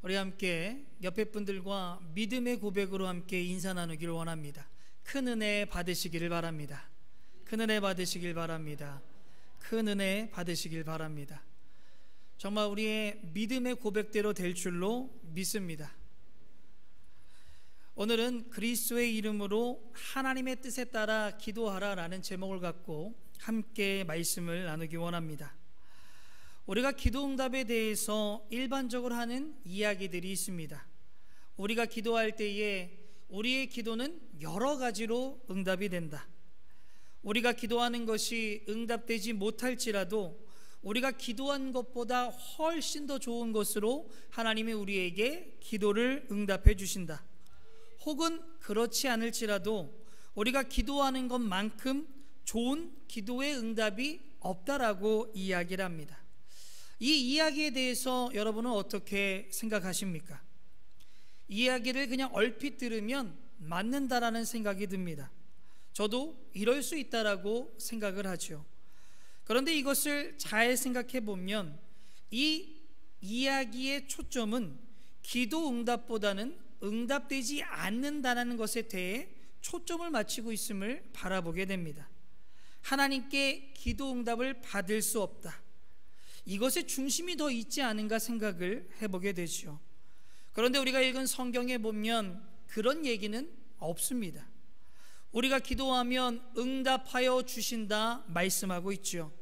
우리 함께 옆에 분들과 믿음의 고백으로 함께 인사 나누기를 원합니다. 큰 은혜 받으시기를 바랍니다. 큰 은혜 받으시길 바랍니다. 큰 은혜 받으시길 바랍니다. 정말 우리의 믿음의 고백대로 될 줄로 믿습니다. 오늘은 그리스도의 이름으로 하나님의 뜻에 따라 기도하라 라는 제목을 갖고 함께 말씀을 나누기 원합니다. 우리가 기도응답에 대해서 일반적으로 하는 이야기들이 있습니다. 우리가 기도할 때에 우리의 기도는 여러 가지로 응답이 된다. 우리가 기도하는 것이 응답되지 못할지라도 우리가 기도한 것보다 훨씬 더 좋은 것으로 하나님이 우리에게 기도를 응답해 주신다. 혹은 그렇지 않을지라도 우리가 기도하는 것만큼 좋은 기도의 응답이 없다라고 이야기를 합니다. 이 이야기에 대해서 여러분은 어떻게 생각하십니까? 이 이야기를 그냥 얼핏 들으면 맞는다라는 생각이 듭니다. 저도 이럴 수 있다라고 생각을 하죠. 그런데 이것을 잘 생각해 보면 이 이야기의 초점은 기도 응답보다는 응답되지 않는다는 것에 대해 초점을 맞추고 있음을 바라보게 됩니다. 하나님께 기도 응답을 받을 수 없다. 이것에 중심이 더 있지 않은가 생각을 해보게 되죠. 그런데 우리가 읽은 성경에 보면 그런 얘기는 없습니다. 우리가 기도하면 응답하여 주신다 말씀하고 있죠.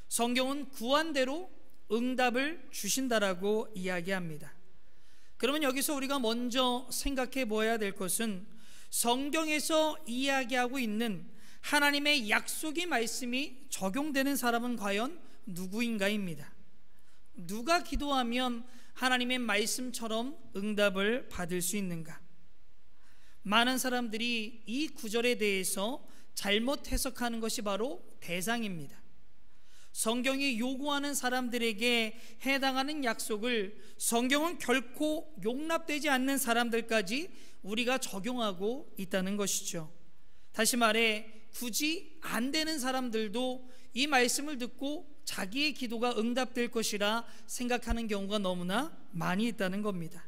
성경은 구한 대로 응답을 주신다라고 이야기합니다. 그러면 여기서 우리가 먼저 생각해 보아야 될 것은 성경에서 이야기하고 있는 하나님의 약속의 말씀이 적용되는 사람은 과연 누구인가입니다. 누가 기도하면 하나님의 말씀처럼 응답을 받을 수 있는가? 많은 사람들이 이 구절에 대해서 잘못 해석하는 것이 바로 대상입니다. 성경이 요구하는 사람들에게 해당하는 약속을 성경은 결코 용납되지 않는 사람들까지 우리가 적용하고 있다는 것이죠. 다시 말해 굳이 안 되는 사람들도 이 말씀을 듣고 자기의 기도가 응답될 것이라 생각하는 경우가 너무나 많이 있다는 겁니다.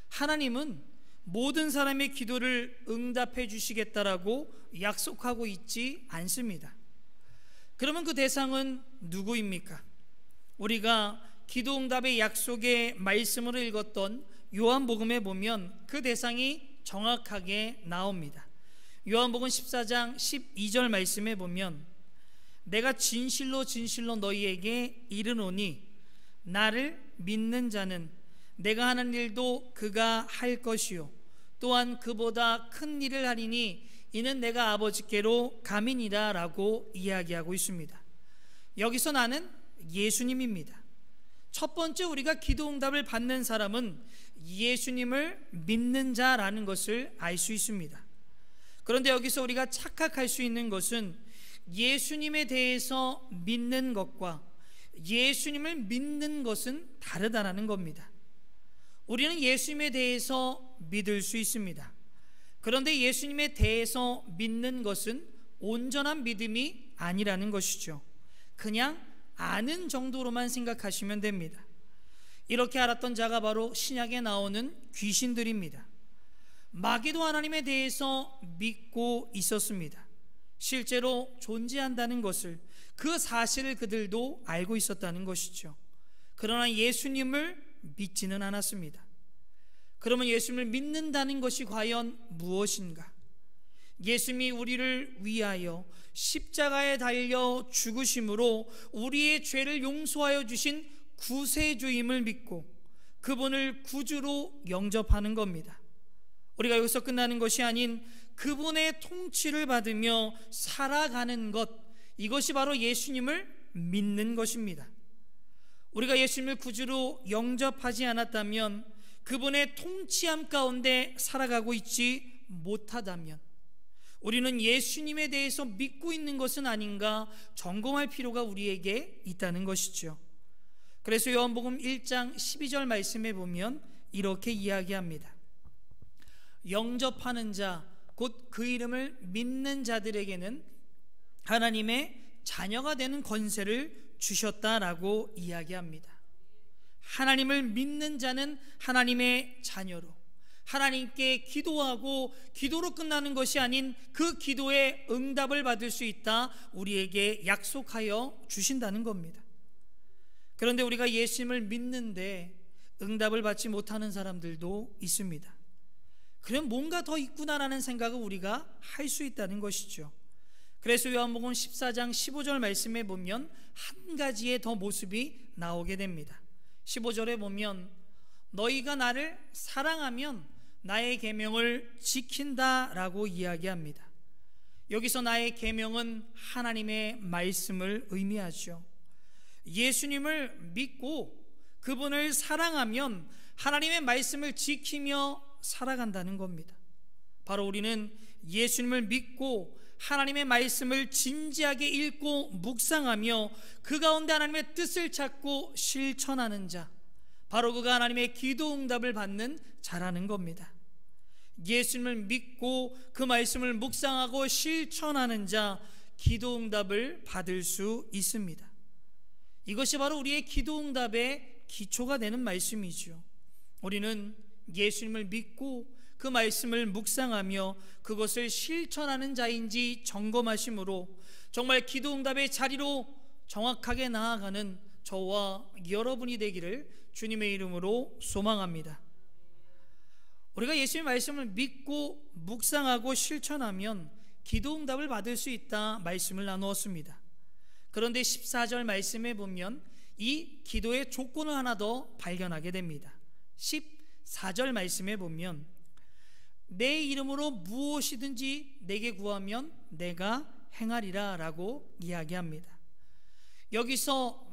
하나님은 모든 사람의 기도를 응답해 주시겠다라고 약속하고 있지 않습니다. 그러면 그 대상은 누구입니까? 우리가 기도 응답의 약속의 말씀을 읽었던 요한복음에 보면 그 대상이 정확하게 나옵니다. 요한복음 14장 12절 말씀에 보면 내가 진실로 진실로 너희에게 이르노니 나를 믿는 자는 내가 하는 일도 그가 할 것이요 또한 그보다 큰 일을 하리니 이는 내가 아버지께로 감이니라 라고 이야기하고 있습니다. 여기서 나는 예수님입니다. 첫 번째 우리가 기도 응답을 받는 사람은 예수님을 믿는 자라는 것을 알 수 있습니다. 그런데 여기서 우리가 착각할 수 있는 것은 예수님에 대해서 믿는 것과 예수님을 믿는 것은 다르다는 겁니다. 우리는 예수님에 대해서 믿을 수 있습니다. 그런데 예수님에 대해서 믿는 것은 온전한 믿음이 아니라는 것이죠. 그냥 아는 정도로만 생각하시면 됩니다. 이렇게 알았던 자가 바로 신약에 나오는 귀신들입니다. 마귀도 하나님에 대해서 믿고 있었습니다. 실제로 존재한다는 것을, 그 사실을 그들도 알고 있었다는 것이죠. 그러나 예수님을 믿지는 않았습니다. 그러면 예수님을 믿는다는 것이 과연 무엇인가? 예수님이 우리를 위하여 십자가에 달려 죽으심으로 우리의 죄를 용서하여 주신 구세주임을 믿고 그분을 구주로 영접하는 겁니다. 우리가 여기서 끝나는 것이 아닌 그분의 통치를 받으며 살아가는 것, 이것이 바로 예수님을 믿는 것입니다. 우리가 예수님을 구주로 영접하지 않았다면, 그분의 통치함 가운데 살아가고 있지 못하다면 우리는 예수님에 대해서 믿고 있는 것은 아닌가 점검할 필요가 우리에게 있다는 것이죠. 그래서 요한복음 1장 12절 말씀에 보면 이렇게 이야기합니다. 영접하는 자, 곧 그 이름을 믿는 자들에게는 하나님의 자녀가 되는 권세를 주셨다라고 이야기합니다. 하나님을 믿는 자는 하나님의 자녀로 하나님께 기도하고 기도로 끝나는 것이 아닌 그 기도에 응답을 받을 수 있다 우리에게 약속하여 주신다는 겁니다. 그런데 우리가 예수님을 믿는데 응답을 받지 못하는 사람들도 있습니다. 그럼 뭔가 더 있구나라는 생각을 우리가 할 수 있다는 것이죠. 그래서 요한복음 14장 15절 말씀에 보면 한 가지의 더 모습이 나오게 됩니다. 15절에 보면 너희가 나를 사랑하면 나의 계명을 지킨다라고 이야기합니다. 여기서 나의 계명은 하나님의 말씀을 의미하죠. 예수님을 믿고 그분을 사랑하면 하나님의 말씀을 지키며 살아간다는 겁니다. 바로 우리는 예수님을 믿고 하나님의 말씀을 진지하게 읽고 묵상하며 그 가운데 하나님의 뜻을 찾고 실천하는 자, 바로 그가 하나님의 기도 응답을 받는 자라는 겁니다. 예수님을 믿고 그 말씀을 묵상하고 실천하는 자, 기도 응답을 받을 수 있습니다. 이것이 바로 우리의 기도 응답의 기초가 되는 말씀이죠. 우리는 예수님을 믿고 그 말씀을 묵상하며 그것을 실천하는 자인지 점검하심으로 정말 기도 응답의 자리로 정확하게 나아가는 저와 여러분이 되기를 주님의 이름으로 소망합니다. 우리가 예수님의 말씀을 믿고 묵상하고 실천하면 기도 응답을 받을 수 있다 말씀을 나누었습니다. 그런데 14절 말씀에 보면 이 기도의 조건을 하나 더 발견하게 됩니다. 14절 말씀에 보면 내 이름으로 무엇이든지 내게 구하면 내가 행하리라 라고 이야기합니다. 여기서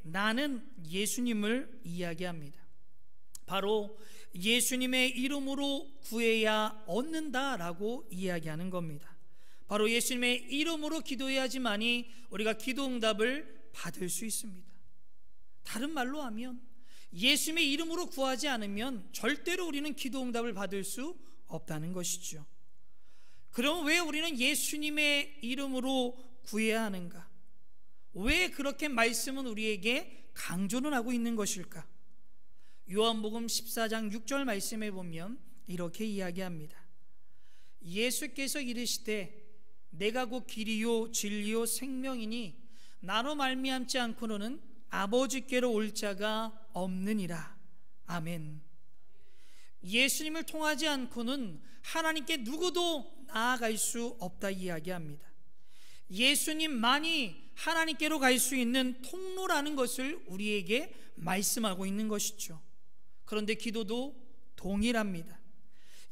나는 예수님을 이야기합니다. 바로 예수님의 이름으로 구해야 얻는다라고 이야기하는 겁니다. 바로 예수님의 이름으로 기도해야지만이 우리가 기도 응답을 받을 수 있습니다. 다른 말로 하면 예수님의 이름으로 구하지 않으면 절대로 우리는 기도 응답을 받을 수 없다는 것이죠. 그럼 왜 우리는 예수님의 이름으로 구해야 하는가? 왜 그렇게 말씀은 우리에게 강조는 하고 있는 것일까? 요한복음 14장 6절 말씀에 보면 이렇게 이야기합니다. 예수께서 이르시되 내가 곧 길이요 진리요 생명이니 나로 말미암지 않고는 아버지께로 올 자가 없느니라. 아멘. 예수님을 통하지 않고는 하나님께 누구도 나아갈 수 없다 이야기합니다. 예수님만이 하나님께로 갈 수 있는 통로라는 것을 우리에게 말씀하고 있는 것이죠. 그런데 기도도 동일합니다.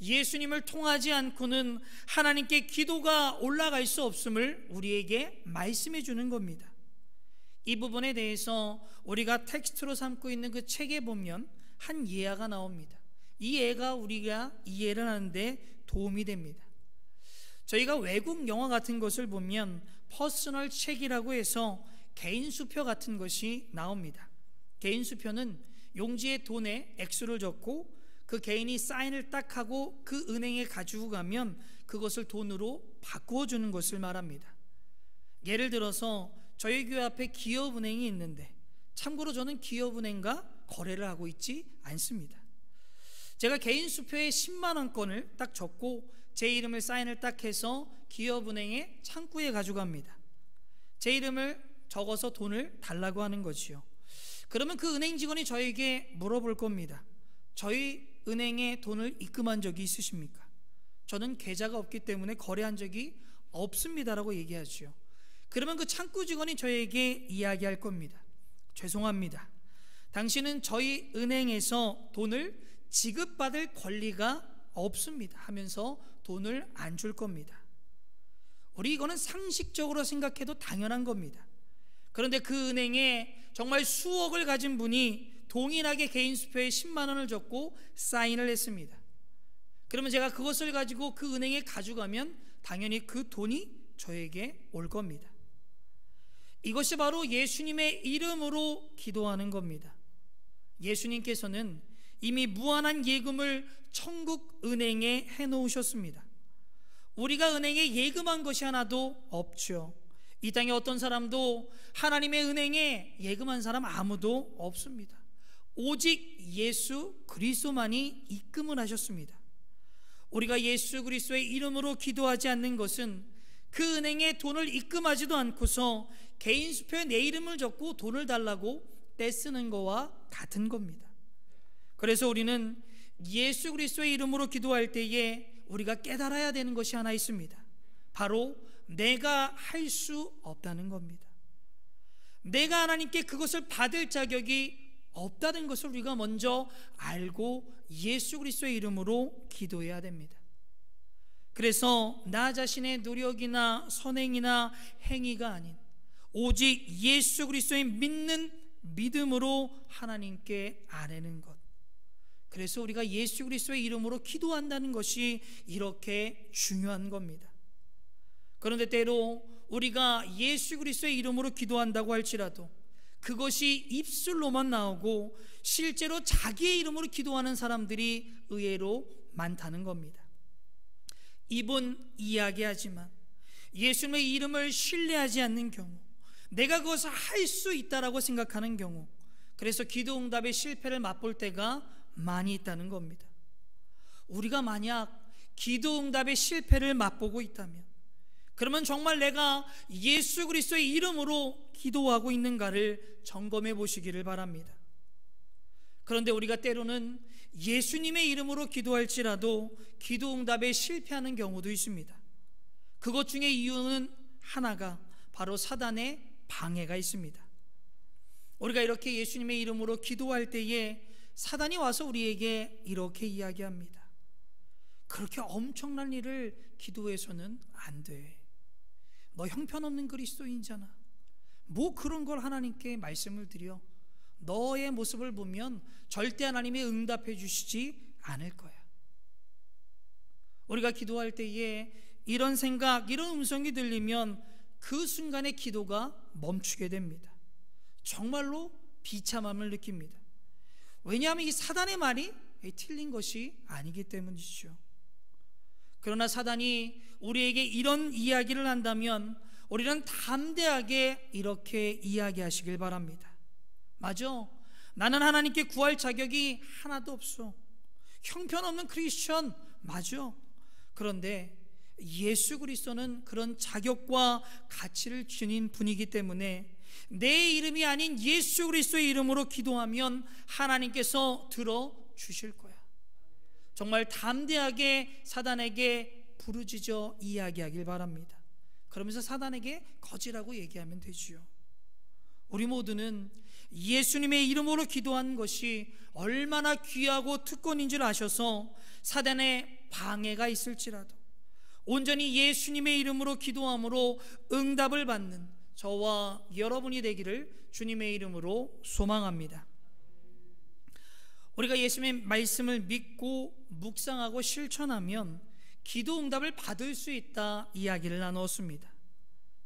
예수님을 통하지 않고는 하나님께 기도가 올라갈 수 없음을 우리에게 말씀해 주는 겁니다. 이 부분에 대해서 우리가 텍스트로 삼고 있는 그 책에 보면 한 예화가 나옵니다. 이 예가 우리가 이해를 하는데 도움이 됩니다. 저희가 외국 영화 같은 것을 보면 퍼스널 책이라고 해서 개인 수표 같은 것이 나옵니다. 개인 수표는 용지에 돈에 액수를 적고 그 개인이 사인을 딱 하고 그 은행에 가지고 가면 그것을 돈으로 바꾸어 주는 것을 말합니다. 예를 들어서 저희 교회 앞에 기업은행이 있는데 참고로 저는 기업은행과 거래를 하고 있지 않습니다. 제가 개인 수표에 10만 원권을 딱 적고 제 이름을 사인을 딱 해서 기업은행의 창구에 가져갑니다. 제 이름을 적어서 돈을 달라고 하는 거지요. 그러면 그 은행 직원이 저에게 물어볼 겁니다. 저희 은행에 돈을 입금한 적이 있으십니까? 저는 계좌가 없기 때문에 거래한 적이 없습니다라고 얘기하죠. 그러면 그 창구 직원이 저에게 이야기할 겁니다. 죄송합니다. 당신은 저희 은행에서 돈을 지급받을 권리가 없습니다 하면서 돈을 안 줄 겁니다. 우리 이거는 상식적으로 생각해도 당연한 겁니다. 그런데 그 은행에 정말 수억을 가진 분이 동일하게 개인 수표에 10만 원을 적고 사인을 했습니다. 그러면 제가 그것을 가지고 그 은행에 가져가면 당연히 그 돈이 저에게 올 겁니다. 이것이 바로 예수님의 이름으로 기도하는 겁니다. 예수님께서는 이미 무한한 예금을 천국 은행에 해놓으셨습니다. 우리가 은행에 예금한 것이 하나도 없죠. 이 땅에 어떤 사람도 하나님의 은행에 예금한 사람 아무도 없습니다. 오직 예수 그리스도만이 입금을 하셨습니다. 우리가 예수 그리스도의 이름으로 기도하지 않는 것은 그 은행에 돈을 입금하지도 않고서 개인 수표에 내 이름을 적고 돈을 달라고 떼쓰는 거와 같은 겁니다. 그래서 우리는 예수 그리스도의 이름으로 기도할 때에 우리가 깨달아야 되는 것이 하나 있습니다. 바로 내가 할 수 없다는 겁니다. 내가 하나님께 그것을 받을 자격이 없다는 것을 우리가 먼저 알고 예수 그리스도의 이름으로 기도해야 됩니다. 그래서 나 자신의 노력이나 선행이나 행위가 아닌 오직 예수 그리스도의 믿는 믿음으로 하나님께 아뢰는 것, 그래서 우리가 예수 그리스도의 이름으로 기도한다는 것이 이렇게 중요한 겁니다. 그런데 때로 우리가 예수 그리스도의 이름으로 기도한다고 할지라도 그것이 입술로만 나오고 실제로 자기의 이름으로 기도하는 사람들이 의외로 많다는 겁니다. 입은 이야기하지만 예수님의 이름을 신뢰하지 않는 경우, 내가 그것을 할 수 있다라고 생각하는 경우, 그래서 기도 응답의 실패를 맛볼 때가 많이 있다는 겁니다. 우리가 만약 기도 응답의 실패를 맛보고 있다면 그러면 정말 내가 예수 그리스도의 이름으로 기도하고 있는가를 점검해 보시기를 바랍니다. 그런데 우리가 때로는 예수님의 이름으로 기도할지라도 기도 응답에 실패하는 경우도 있습니다. 그것 중에 이유는 하나가 바로 사단의 방해가 있습니다. 우리가 이렇게 예수님의 이름으로 기도할 때에 사단이 와서 우리에게 이렇게 이야기합니다. 그렇게 엄청난 일을 기도해서는 안 돼. 너 형편없는 그리스도인이잖아. 뭐 그런 걸 하나님께 말씀을 드려. 너의 모습을 보면 절대 하나님이 응답해 주시지 않을 거야. 우리가 기도할 때에 이런 생각, 이런 음성이 들리면 그 순간에 기도가 멈추게 됩니다. 정말로 비참함을 느낍니다. 왜냐하면 이 사단의 말이 틀린 것이 아니기 때문이죠. 그러나 사단이 우리에게 이런 이야기를 한다면 우리는 담대하게 이렇게 이야기하시길 바랍니다. 맞아, 나는 하나님께 구할 자격이 하나도 없어. 형편없는 크리스천 맞아. 그런데 예수 그리스도는 그런 자격과 가치를 지닌 분이기 때문에 내 이름이 아닌 예수 그리스도의 이름으로 기도하면 하나님께서 들어주실 거야. 정말 담대하게 사단에게 부르짖어 이야기하길 바랍니다. 그러면서 사단에게 거지라고 얘기하면 되지요. 우리 모두는 예수님의 이름으로 기도한 것이 얼마나 귀하고 특권인 줄 아셔서 사단의 방해가 있을지라도 온전히 예수님의 이름으로 기도함으로 응답을 받는 저와 여러분이 되기를 주님의 이름으로 소망합니다. 우리가 예수님의 말씀을 믿고 묵상하고 실천하면 기도 응답을 받을 수 있다 이야기를 나누었습니다.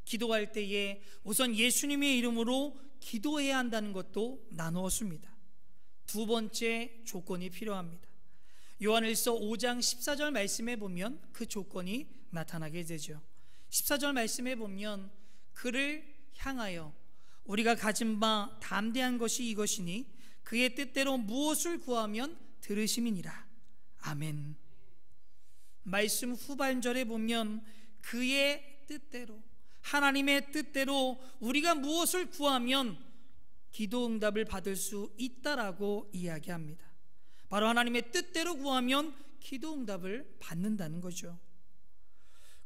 기도할 때에 우선 예수님의 이름으로 기도해야 한다는 것도 나누었습니다. 두 번째 조건이 필요합니다. 요한일서 5장 14절 말씀에 보면 그 조건이 나타나게 되죠. 14절 말씀에 보면 그를 향하여 우리가 가진 바 담대한 것이 이것이니 그의 뜻대로 무엇을 구하면 들으심이니라. 아멘. 말씀 후반절에 보면 그의 뜻대로, 하나님의 뜻대로 우리가 무엇을 구하면 기도 응답을 받을 수 있다라고 이야기합니다. 바로 하나님의 뜻대로 구하면 기도 응답을 받는다는 거죠.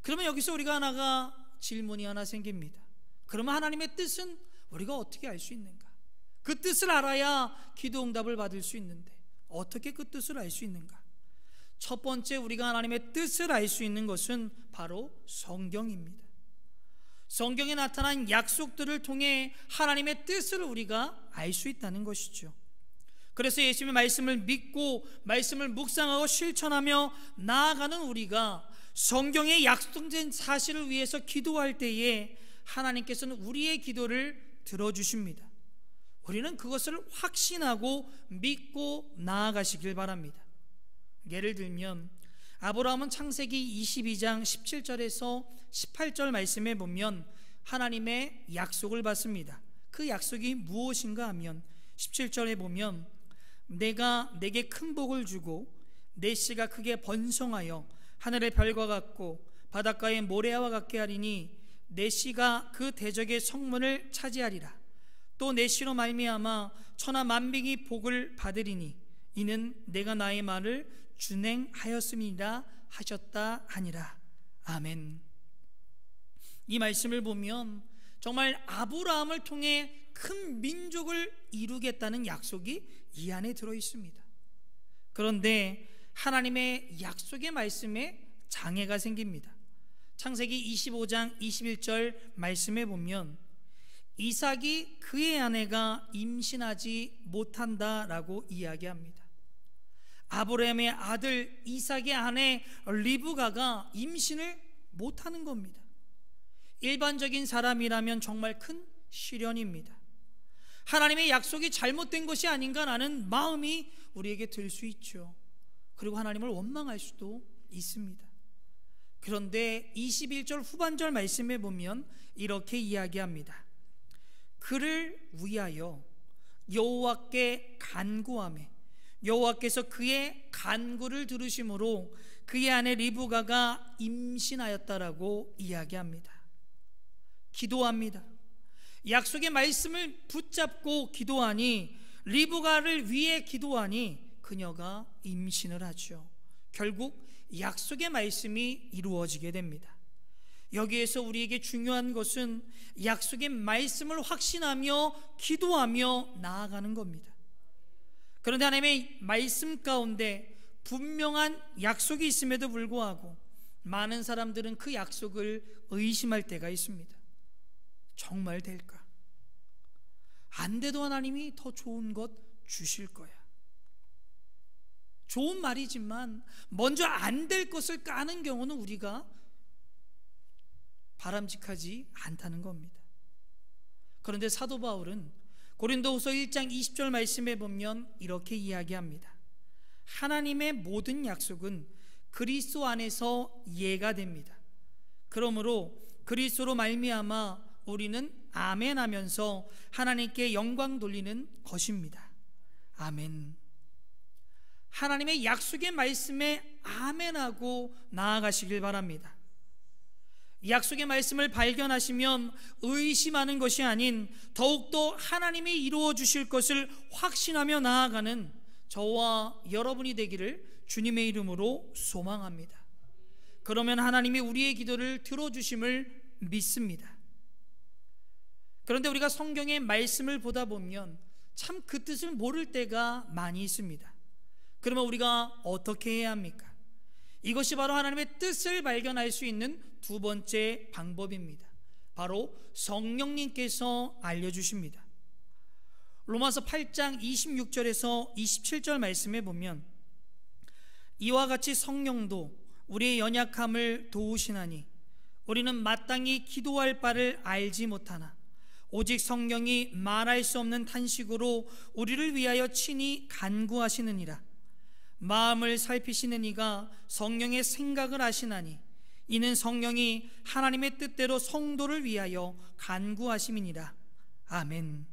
그러면 여기서 우리가 질문이 하나 생깁니다. 그러면 하나님의 뜻은 우리가 어떻게 알 수 있는가? 그 뜻을 알아야 기도 응답을 받을 수 있는데 어떻게 그 뜻을 알 수 있는가? 첫 번째 우리가 하나님의 뜻을 알 수 있는 것은 바로 성경입니다. 성경에 나타난 약속들을 통해 하나님의 뜻을 우리가 알 수 있다는 것이죠. 그래서 예수님의 말씀을 믿고 말씀을 묵상하고 실천하며 나아가는 우리가 성경의 약속된 사실을 위해서 기도할 때에 하나님께서는 우리의 기도를 들어주십니다. 우리는 그것을 확신하고 믿고 나아가시길 바랍니다. 예를 들면 아브라함은 창세기 22장 17절에서 18절 말씀에 보면 하나님의 약속을 받습니다. 그 약속이 무엇인가 하면 17절에 보면 내가 내게 큰 복을 주고 내 씨가 크게 번성하여 하늘의 별과 같고 바닷가의 모래와 같게 하리니 내 씨가 그 대적의 성문을 차지하리라. 또 내 씨로 말미암아 천하 만민이 복을 받으리니 이는 내가 나의 말을 준행하였음이라 하셨다 하니라. 아멘. 이 말씀을 보면 정말 아브라함을 통해 큰 민족을 이루겠다는 약속이 이 안에 들어 있습니다. 그런데 하나님의 약속의 말씀에 장애가 생깁니다. 창세기 25장 21절 말씀에 보면 이삭이 그의 아내가 임신하지 못한다라고 이야기합니다. 아브라함의 아들 이삭의 아내 리브가가 임신을 못하는 겁니다. 일반적인 사람이라면 정말 큰 시련입니다. 하나님의 약속이 잘못된 것이 아닌가라는 마음이 우리에게 들 수 있죠. 그리고 하나님을 원망할 수도 있습니다. 그런데 21절 후반절 말씀에 보면 이렇게 이야기합니다. 그를 위하여 여호와께 간구하매 여호와께서 그의 간구를 들으심으로 그의 아내 리브가가 임신하였다라고 이야기합니다. 기도합니다. 약속의 말씀을 붙잡고 기도하니 리브가를 위해 기도하니 그녀가 임신을 하죠. 결국 약속의 말씀이 이루어지게 됩니다. 여기에서 우리에게 중요한 것은 약속의 말씀을 확신하며 기도하며 나아가는 겁니다. 그런데 하나님의 말씀 가운데 분명한 약속이 있음에도 불구하고 많은 사람들은 그 약속을 의심할 때가 있습니다. 정말 될까? 안 돼도 하나님이 더 좋은 것 주실 거야. 좋은 말이지만 먼저 안 될 것을 까는 경우는 우리가 바람직하지 않다는 겁니다. 그런데 사도 바울은 고린도후서 1장 20절 말씀에 보면 이렇게 이야기합니다. 하나님의 모든 약속은 그리스도 안에서 예가 됩니다. 그러므로 그리스도로 말미암아 우리는 아멘 하면서 하나님께 영광 돌리는 것입니다. 아멘. 하나님의 약속의 말씀에 아멘하고 나아가시길 바랍니다. 약속의 말씀을 발견하시면 의심하는 것이 아닌 더욱더 하나님이 이루어 주실 것을 확신하며 나아가는 저와 여러분이 되기를 주님의 이름으로 소망합니다. 그러면 하나님이 우리의 기도를 들어주심을 믿습니다. 그런데 우리가 성경의 말씀을 보다 보면 참 그 뜻을 모를 때가 많이 있습니다. 그러면 우리가 어떻게 해야 합니까? 이것이 바로 하나님의 뜻을 발견할 수 있는 두 번째 방법입니다. 바로 성령님께서 알려주십니다. 로마서 8장 26절에서 27절 말씀에 보면 이와 같이 성령도 우리의 연약함을 도우시나니 우리는 마땅히 기도할 바를 알지 못하나 오직 성령이 말할 수 없는 탄식으로 우리를 위하여 친히 간구하시느니라. 마음을 살피시는 이가 성령의 생각을 아시나니 이는 성령이 하나님의 뜻대로 성도를 위하여 간구하심이니라. 아멘.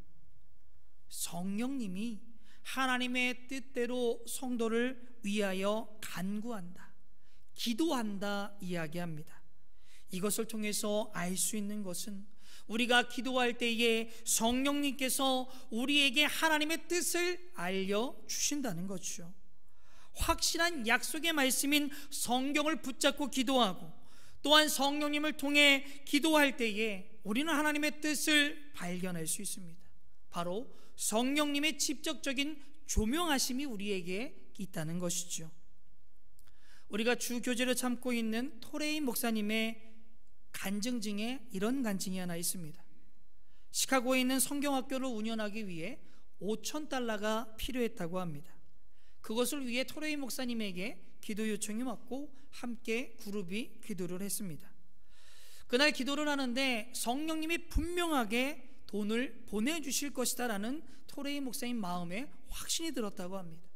성령님이 하나님의 뜻대로 성도를 위하여 간구한다, 기도한다 이야기합니다. 이것을 통해서 알 수 있는 것은 우리가 기도할 때에 성령님께서 우리에게 하나님의 뜻을 알려주신다는 것이죠. 확실한 약속의 말씀인 성경을 붙잡고 기도하고 또한 성령님을 통해 기도할 때에 우리는 하나님의 뜻을 발견할 수 있습니다. 바로 성령님의 직접적인 조명하심이 우리에게 있다는 것이죠. 우리가 주 교제로 참고 있는 토레인 목사님의 간증 중에 이런 간증이 하나 있습니다. 시카고에 있는 성경학교를 운영하기 위해 $5,000가 필요했다고 합니다. 그것을 위해 토레인 목사님에게 기도 요청이 왔고 함께 그룹이 기도를 했습니다. 그날 기도를 하는데 성령님이 분명하게 돈을 보내주실 것이다 라는 토레인 목사님 마음에 확신이 들었다고 합니다.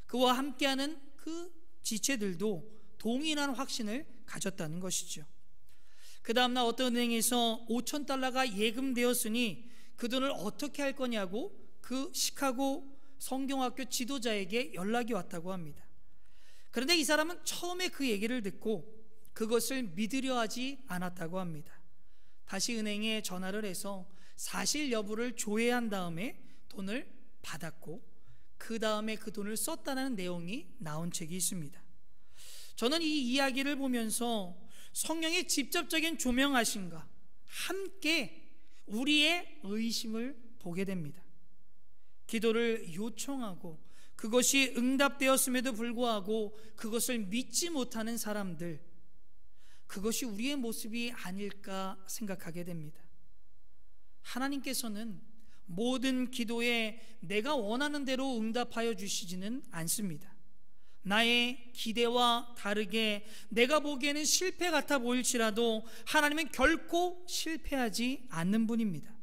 그와 함께하는 그 지체들도 동일한 확신을 가졌다는 것이죠. 그 다음날 어떤 은행에서 $5,000가 예금되었으니 그 돈을 어떻게 할 거냐고 그 시카고 성경학교 지도자에게 연락이 왔다고 합니다. 그런데 이 사람은 처음에 그 얘기를 듣고 그것을 믿으려 하지 않았다고 합니다. 다시 은행에 전화를 해서 사실 여부를 조회한 다음에 돈을 받았고 그 다음에 그 돈을 썼다는 내용이 나온 책이 있습니다. 저는 이 이야기를 보면서 성령의 직접적인 조명하심과 함께 우리의 의심을 보게 됩니다. 기도를 요청하고 그것이 응답되었음에도 불구하고 그것을 믿지 못하는 사람들, 그것이 우리의 모습이 아닐까 생각하게 됩니다. 하나님께서는 모든 기도에 내가 원하는 대로 응답하여 주시지는 않습니다. 나의 기대와 다르게 내가 보기에는 실패 같아 보일지라도 하나님은 결코 실패하지 않는 분입니다.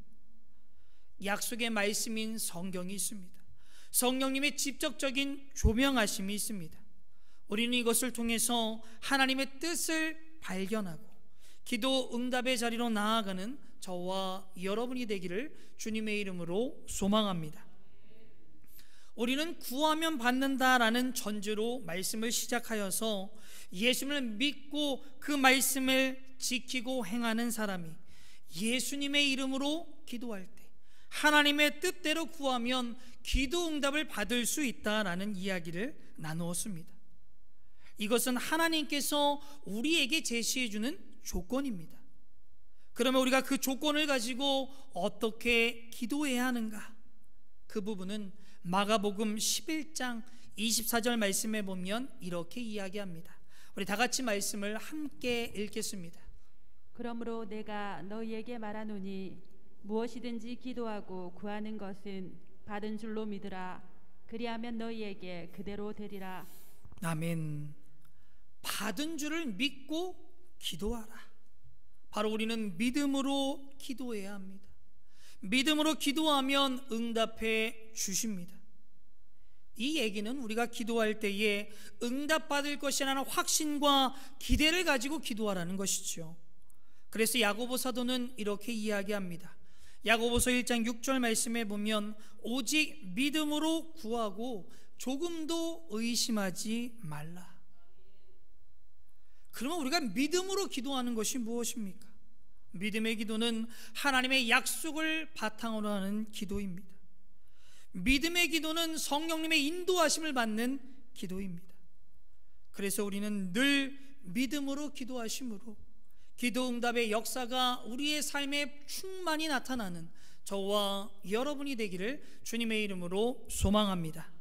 약속의 말씀인 성경이 있습니다. 성령님의 직접적인 조명하심이 있습니다. 우리는 이것을 통해서 하나님의 뜻을 발견하고 기도 응답의 자리로 나아가는 저와 여러분이 되기를 주님의 이름으로 소망합니다. 우리는 구하면 받는다라는 전제로 말씀을 시작하여서 예수님을 믿고 그 말씀을 지키고 행하는 사람이 예수님의 이름으로 기도할 때 하나님의 뜻대로 구하면 기도 응답을 받을 수 있다라는 이야기를 나누었습니다. 이것은 하나님께서 우리에게 제시해 주는 조건입니다. 그러면 우리가 그 조건을 가지고 어떻게 기도해야 하는가? 그 부분은 마가복음 11장 24절 말씀에 보면 이렇게 이야기합니다. 우리 다 같이 말씀을 함께 읽겠습니다. 그러므로 내가 너희에게 말하노니 무엇이든지 기도하고 구하는 것은 받은 줄로 믿으라. 그리하면 너희에게 그대로 되리라. 아멘. 받은 줄을 믿고 기도하라. 바로 우리는 믿음으로 기도해야 합니다. 믿음으로 기도하면 응답해 주십니다. 이 얘기는 우리가 기도할 때에 응답받을 것이라는 확신과 기대를 가지고 기도하라는 것이죠. 그래서 야고보 사도는 이렇게 이야기합니다. 야고보서 1장 6절 말씀에 보면 오직 믿음으로 구하고 조금도 의심하지 말라. 그러면 우리가 믿음으로 기도하는 것이 무엇입니까? 믿음의 기도는 하나님의 약속을 바탕으로 하는 기도입니다. 믿음의 기도는 성령님의 인도하심을 받는 기도입니다. 그래서 우리는 늘 믿음으로 기도하심으로 기도 응답의 역사가 우리의 삶에 충만히 나타나는 저와 여러분이 되기를 주님의 이름으로 소망합니다.